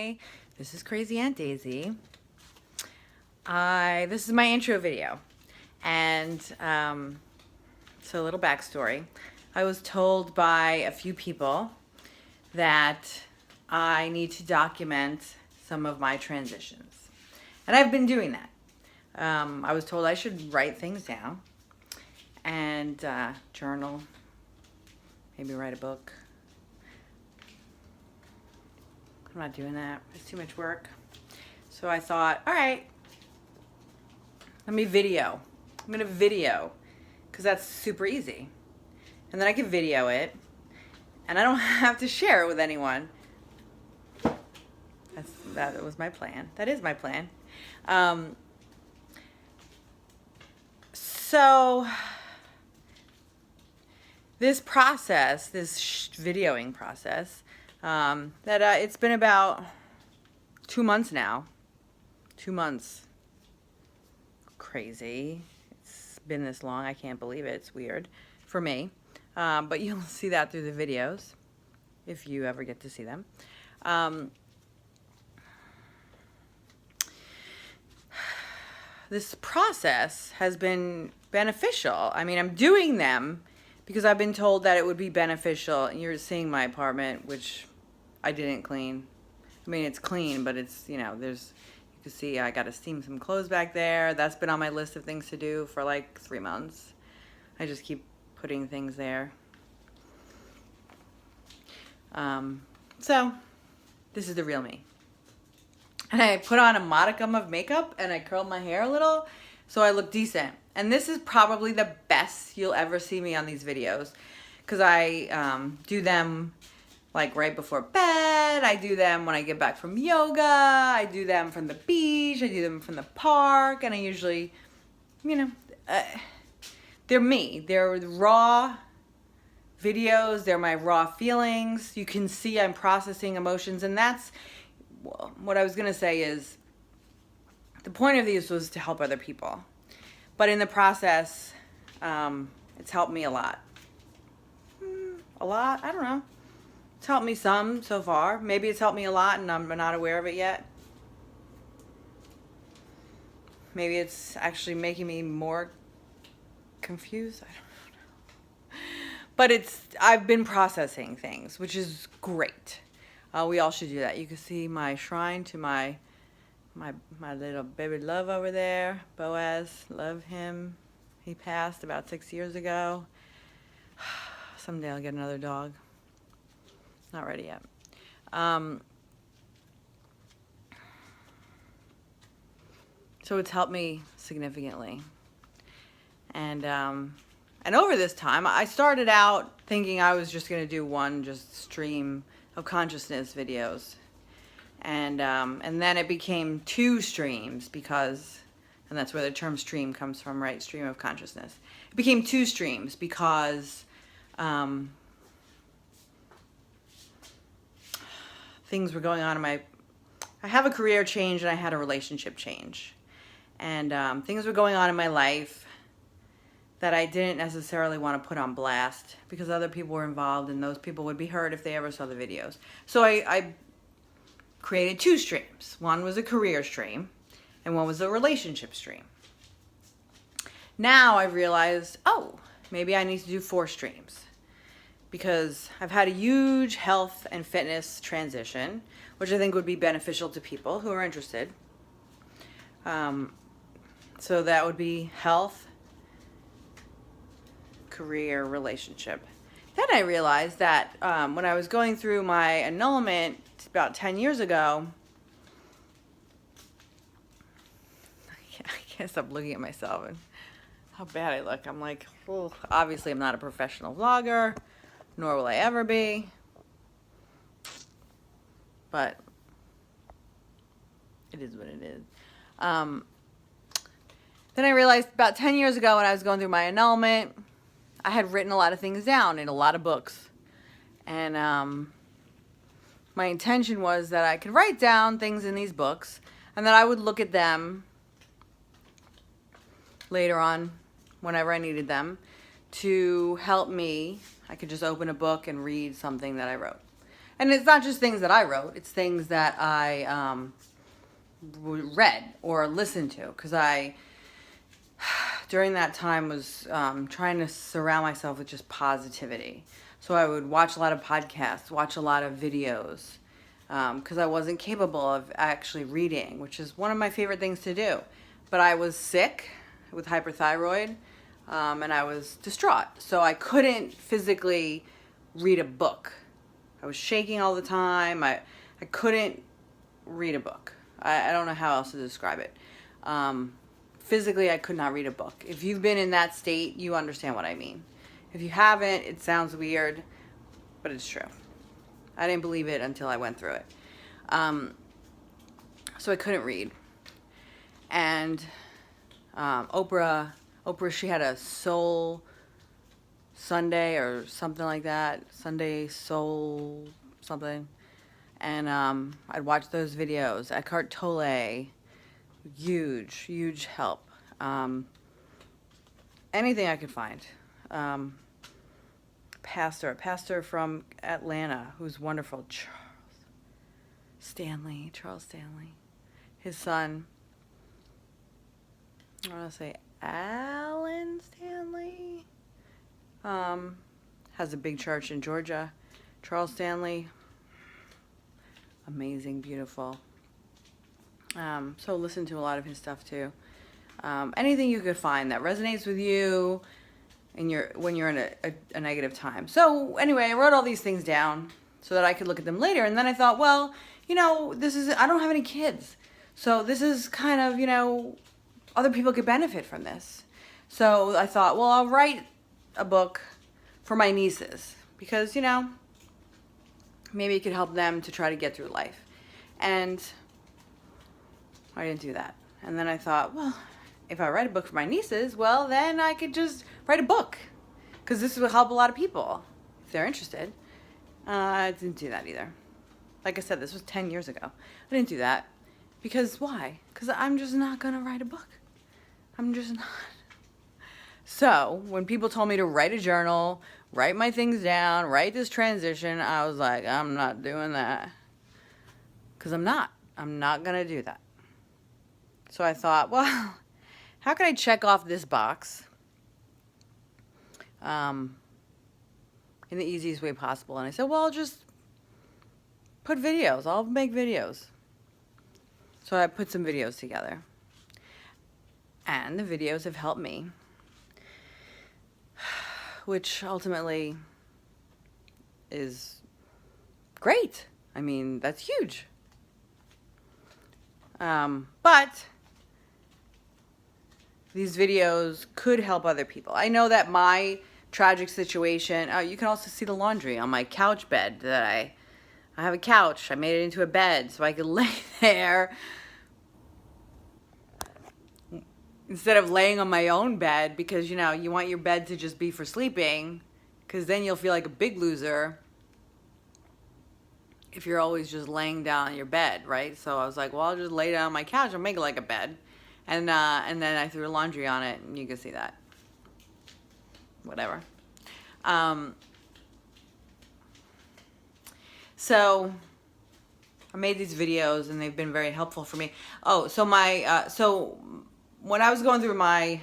Hi, this is Crazy Aunt Daisy. This is my intro video, and so a little backstory. I was told by a few people that I need to document some of my transitions, and I've been doing that. I was told I should write things down and journal, maybe write a book. I'm not doing that. It's too much work. So I thought, all right, let me video. I'm going to video because that's super easy. And then I can video it and I don't have to share it with anyone. That was my plan. That is my plan. So this process, this videoing process, it's been about 2 months now. 2 months. Crazy. It's been this long. I can't believe it. It's weird for me. But you'll see that through the videos if you ever get to see them. This process has been beneficial. I mean, I'm doing them because I've been told that it would be beneficial. And you're seeing my apartment, which I didn't clean. I mean, it's clean, but it's, you can see I got to steam some clothes back there. That's been on my list of things to do for like 3 months. I just keep putting things there. So this is the real me. And I put on a modicum of makeup and I curled my hair a little so I look decent. And this is probably the best you'll ever see me on these videos because I do them like right before bed. I do them when I get back from yoga. I do them from the beach. I do them from the park. And I usually, they're me. They're raw videos. They're my raw feelings. You can see I'm processing emotions. And that's what I was going to say is the point of these was to help other people. But in the process, it's helped me a lot. A lot? I don't know. It's helped me some so far. Maybe it's helped me a lot and I'm not aware of it yet. Maybe it's actually making me more confused. I don't know. But I've been processing things, which is great. We all should do that. You can see my shrine to my little baby love over there, Boaz. Love him. He passed about 6 years ago. Someday I'll get another dog. Not ready yet. So it's helped me significantly. And over this time, I started out thinking I was just going to do one stream of consciousness videos. And then it became 2 streams because, and that's where the term stream comes from, right? Stream of consciousness. It became 2 streams because things were going on I have a career change and I had a relationship change. And things were going on in my life that I didn't necessarily want to put on blast because other people were involved and those people would be hurt if they ever saw the videos. So I created 2 streams. One was a career stream and one was a relationship stream. Now I realized, maybe I need to do 4 streams because I've had a huge health and fitness transition, which I think would be beneficial to people who are interested. So that would be health, career, relationship. Then I realized that when I was going through my annulment about 10 years ago, I can't stop looking at myself and how bad I look. I'm like, obviously I'm not a professional vlogger, nor will I ever be. But it is what it is. Then I realized about 10 years ago when I was going through my annulment, I had written a lot of things down in a lot of books. And my intention was that I could write down things in these books and that I would look at them later on whenever I needed them to help me. I could just open a book and read something that I wrote. And it's not just things that I wrote, it's things that I read or listened to, because I, during that time, was trying to surround myself with just positivity. So I would watch a lot of podcasts, watch a lot of videos, because I wasn't capable of actually reading, which is one of my favorite things to do. But I was sick with hyperthyroid, and I was distraught. So I couldn't physically read a book. I was shaking all the time. I couldn't read a book. I don't know how else to describe it. Physically, I could not read a book. If you've been in that state, you understand what I mean. If you haven't, it sounds weird, but it's true. I didn't believe it until I went through it. So I couldn't read. And Oprah, she had a Soul Sunday or something like that. Sunday Soul something. And I'd watch those videos. Eckhart Tolle, huge help. Anything I could find. Pastor from Atlanta, who's wonderful, Charles Stanley. His son, I want to say Alan Stanley, has a big church in Georgia. Charles Stanley, amazing, beautiful. So listen to a lot of his stuff too. Anything you could find that resonates with you when you're in a negative time. So anyway, I wrote all these things down so that I could look at them later. And then I thought, well, I don't have any kids. So this is kind of, other people could benefit from this. So I thought, well, I'll write a book for my nieces because, maybe it could help them to try to get through life. And I didn't do that. And then I thought, well, if I write a book for my nieces, well, then I could just write a book because this will help a lot of people if they're interested. I didn't do that either. Like I said, this was 10 years ago. I didn't do that because why? Because I'm just not going to write a book. I'm just not. So when people told me to write a journal, write my things down, write this transition, I was like, I'm not doing that because I'm not going to do that. So I thought, well, how can I check off this box in the easiest way possible? And I said, well, I'll just put videos. I'll make videos. So I put some videos together. And the videos have helped me, which ultimately is great. I mean, that's huge. But these videos could help other people. I know that my tragic situation, you can also see the laundry on my couch bed that I have a couch. I made it into a bed so I could lay there instead of laying on my own bed because, you want your bed to just be for sleeping because then you'll feel like a big loser if you're always just laying down on your bed, right? So I was like, well, I'll just lay down on my couch and make it like a bed. And then I threw laundry on it, and you can see that. Whatever. So I made these videos, and they've been very helpful for me. Oh, so so when I was going through my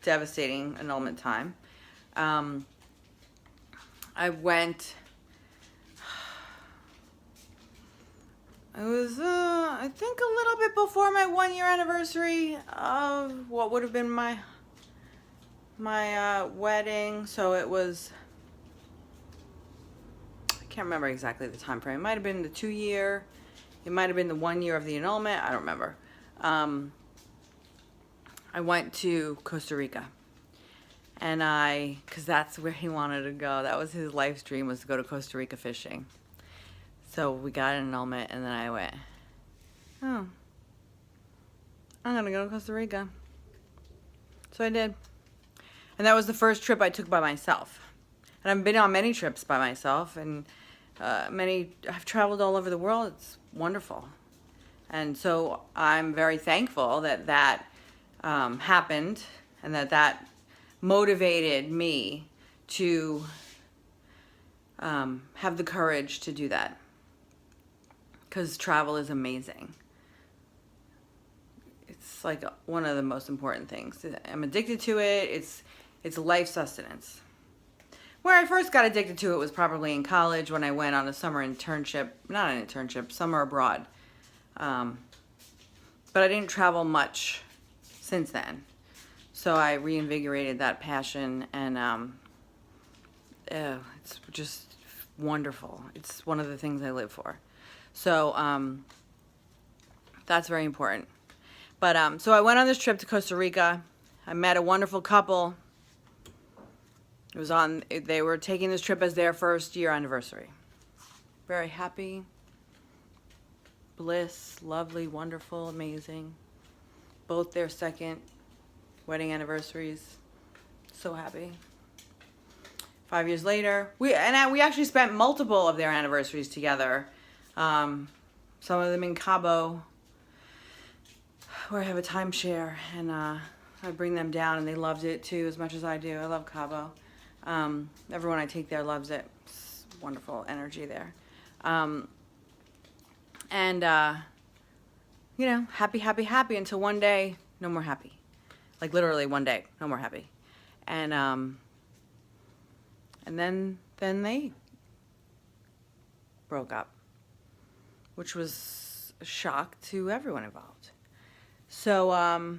devastating annulment time, I went. It was, I think, a little bit before my 1-year anniversary of what would have been my wedding. So it was, I can't remember exactly the time frame. It might have been the 2-year. It might have been the 1 year of the annulment. I don't remember. I went to Costa Rica. And because that's where he wanted to go. That was his life's dream, was to go to Costa Rica fishing. So we got an annulment, and then I went, oh, I'm going to go to Costa Rica. So I did. And that was the first trip I took by myself. And I've been on many trips by myself, and I've traveled all over the world. It's wonderful. And so I'm very thankful that happened, and that motivated me to have the courage to do that, because travel is amazing. It's like one of the most important things. I'm addicted to it. It's life sustenance. Where I first got addicted to it was probably in college when I went on a summer internship, not an internship, summer abroad. But I didn't travel much since then. So I reinvigorated that passion, and it's just wonderful. It's one of the things I live for. So that's very important. But so I went on this trip to Costa Rica. I met a wonderful couple. They were taking this trip as their first year anniversary. Very happy, bliss, lovely, wonderful, amazing. Both their second wedding anniversaries. So happy. 5 years later, we actually spent multiple of their anniversaries together. Some of them in Cabo, where I have a timeshare, and I bring them down, and they loved it too as much as I do. I love Cabo. Everyone I take there loves it. It's wonderful energy there. Happy until one day, no more happy. Like literally one day, no more happy. And then they broke up, which was a shock to everyone involved. So,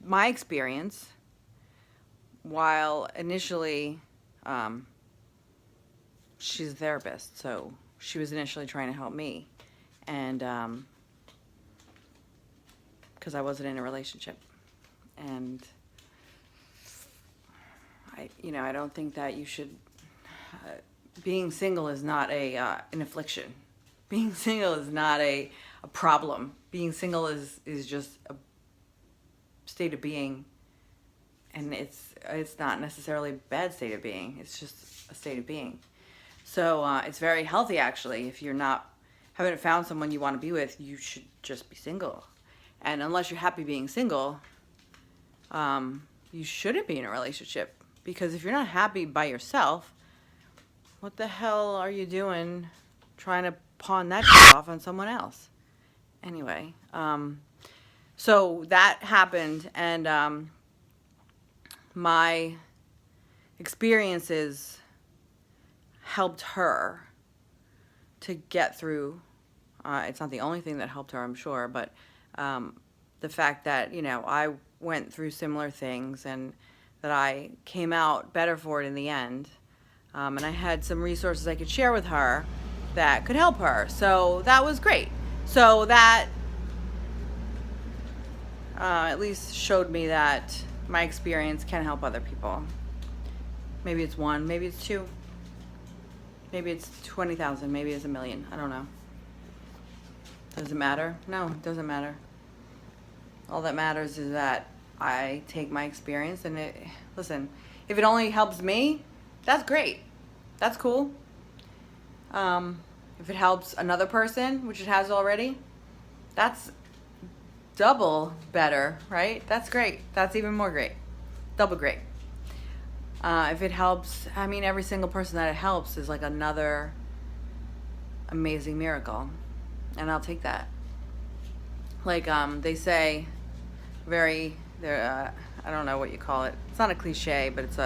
my experience, while initially, she's a therapist, so she was initially trying to help me, and because I wasn't in a relationship, and I don't think that you should. Being single is not an affliction. Being single is not a problem. Being single is just a state of being. And it's not necessarily a bad state of being. It's just a state of being. So it's very healthy, actually. If you're haven't found someone you want to be with, you should just be single. And unless you're happy being single, you shouldn't be in a relationship. Because if you're not happy by yourself, what the hell are you doing trying to pawn that shit off on someone else? Anyway, so that happened, and my experiences helped her to get through. It's not the only thing that helped her, I'm sure, but the fact that, I went through similar things and that I came out better for it in the end. And I had some resources I could share with her that could help her. So that was great. So that at least showed me that my experience can help other people. Maybe it's one, maybe it's two, maybe it's 20,000, maybe it's 1 million. I don't know. Does it matter? No, it doesn't matter. All that matters is that I take my experience and listen, if it only helps me, that's great. That's cool. If it helps another person, which it has already, that's double better, right? That's great. That's even more great. Double great. If it helps, every single person that it helps is like another amazing miracle. And I'll take that. Like, they say, I don't know what you call it. It's not a cliche, but it's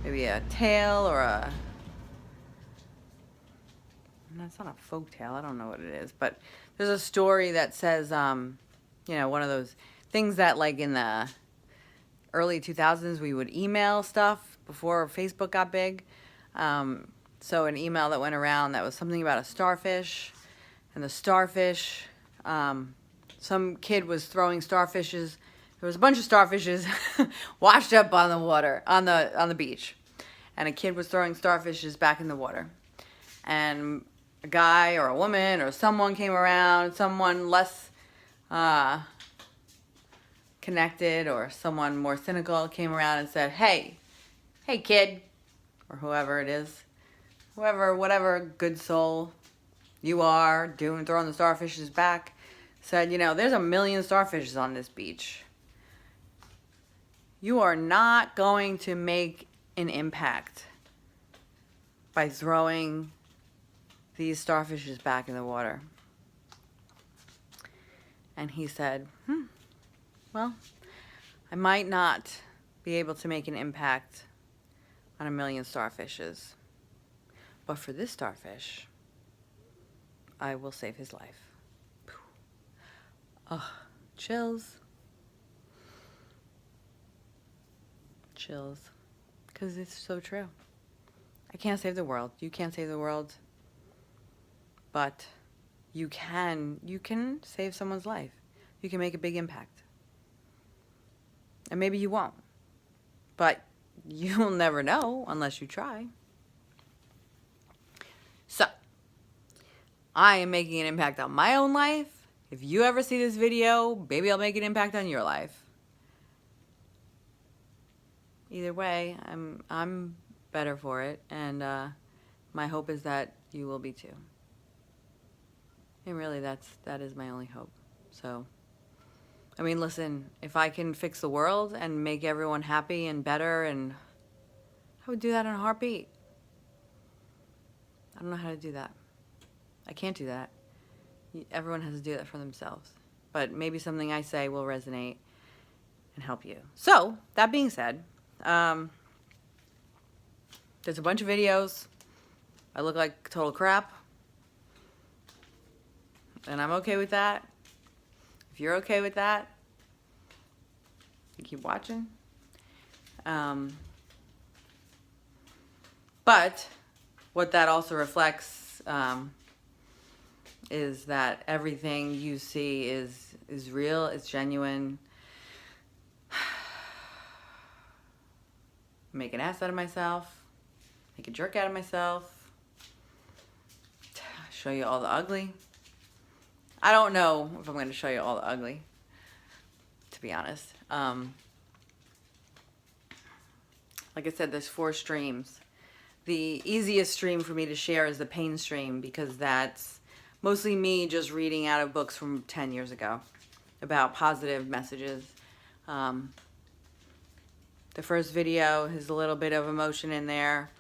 maybe a tale or it's not a folk tale. I don't know what it is, but there's a story that says, one of those things that like in the early 2000s we would email stuff before Facebook got big. So an email that went around that was something about a starfish, and the starfish, some kid was throwing starfishes. There was a bunch of starfishes washed up on the water, on the beach. And a kid was throwing starfishes back in the water. And a guy or a woman or someone came around, someone less connected or someone more cynical came around and said, hey kid, or whoever it is, whatever good soul you are, throwing the starfishes back, said, there's 1 million starfishes on this beach. You are not going to make an impact by throwing these starfishes back in the water. And he said, well, I might not be able to make an impact on 1 million starfishes, but for this starfish, I will save his life. Oh, chills. Chills. Because it's so true. I can't save the world. You can't save the world. But you can save someone's life. You can make a big impact. And maybe you won't. But you'll never know unless you try. So, I am making an impact on my own life. If you ever see this video, maybe I'll make an impact on your life. Either way, I'm better for it, and my hope is that you will be too. And really, that is my only hope. So, I mean, listen, if I can fix the world and make everyone happy and better, and I would do that in a heartbeat. I don't know how to do that. I can't do that. Everyone has to do that for themselves. But maybe something I say will resonate and help you. So, that being said, there's a bunch of videos. I look like total crap. And I'm okay with that. If you're okay with that, you keep watching. But what that also reflects is that everything you see is real, it's genuine. Make an ass out of myself, make a jerk out of myself, show you all the ugly. I don't know if I'm going to show you all the ugly, to be honest. Like I said, there's 4 streams. The easiest stream for me to share is the pain stream, because that's mostly me just reading out of books from 10 years ago about positive messages. The first video has a little bit of emotion in there.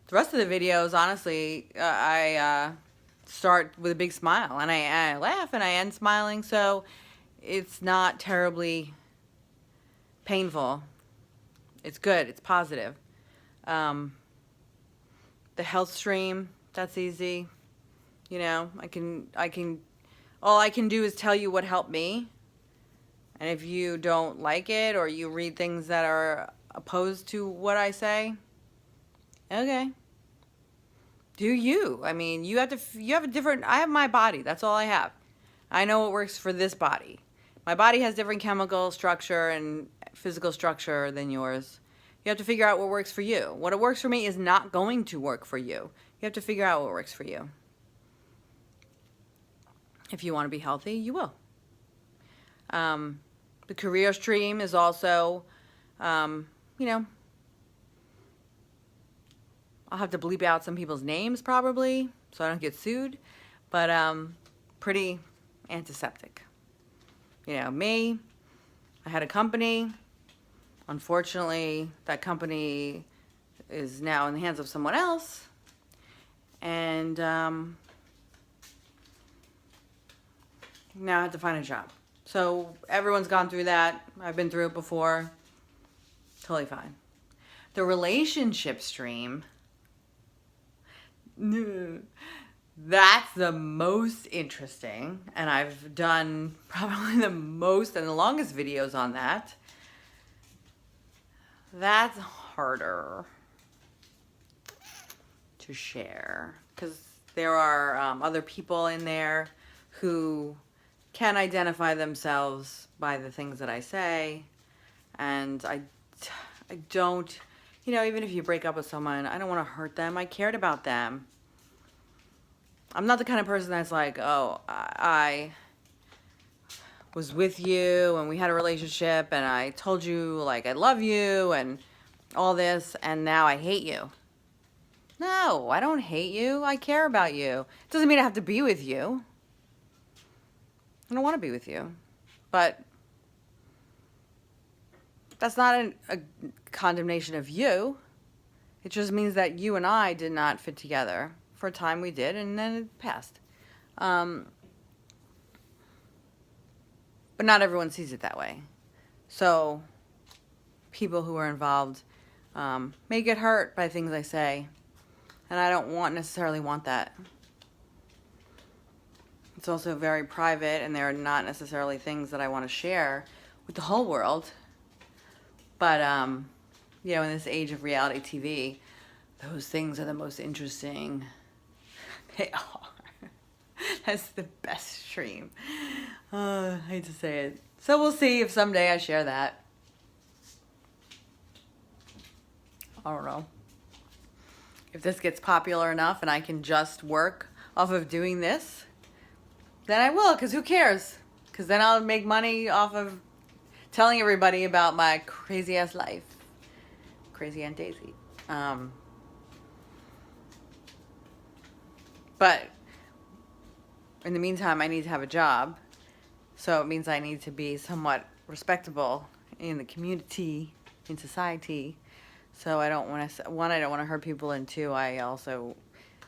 The rest of the videos, honestly, I start with a big smile, and I laugh, and I end smiling, so it's not terribly painful. It's good. It's positive. The health stream, that's easy. You know, all I can do is tell you what helped me. And if you don't like it, or you read things that are opposed to what I say, okay. Do you? I mean, you have a different, I have my body. That's all I have. I know what works for this body. My body has different chemical structure and physical structure than yours. You have to figure out what works for you. What works for me is not going to work for you. You have to figure out what works for you. If you want to be healthy, you will. The career stream is also, you know, I'll have to bleep out some people's names probably so I don't get sued, but pretty antiseptic. You know, me, I had a company. Unfortunately, that company is now in the hands of someone else, and now I have to find a job. So everyone's gone through that. I've been through it before. Totally fine. The relationship stream, that's the most interesting, and I've done probably the most and the longest videos on that. That's harder to share because there are other people in there who can identify themselves by the things that I say, and I don't, you know, even if you break up with someone, I don't want to hurt them. I cared about them. I'm not the kind of person that's like, oh, I was with you and we had a relationship and I told you like I love you and all this and now I hate you. No, I don't hate you. I care about you. It doesn't mean I have to be with you. I don't want to be with you. But that's not a condemnation of you. It just means that you and I did not fit together. For a time we did, and then it passed. But not everyone sees it that way. So people who are involved may get hurt by things I say, and I don't necessarily want that. It's also very private, and they're not necessarily things that I want to share with the whole world. But, you know, in this age of reality TV, those things are the most interesting. They are. That's the best stream. I hate to say it. So we'll see if someday I share that. I don't know. If this gets popular enough and I can just work off of doing this, then I will, because who cares? Because then I'll make money off of telling everybody about my crazy-ass life. Crazy Aunt Daisy. But in the meantime, I need to have a job. So it means I need to be somewhat respectable in the community, in society. So I don't want to, one, I don't want to hurt people, and two, I also,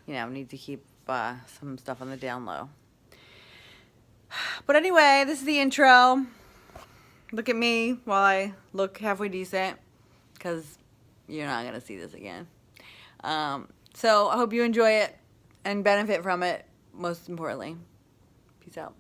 you know, need to keep some stuff on the down low. But anyway, this is the intro. Look at me while I look halfway decent, because you're not going to see this again. So I hope you enjoy it and benefit from it, most importantly. Peace out.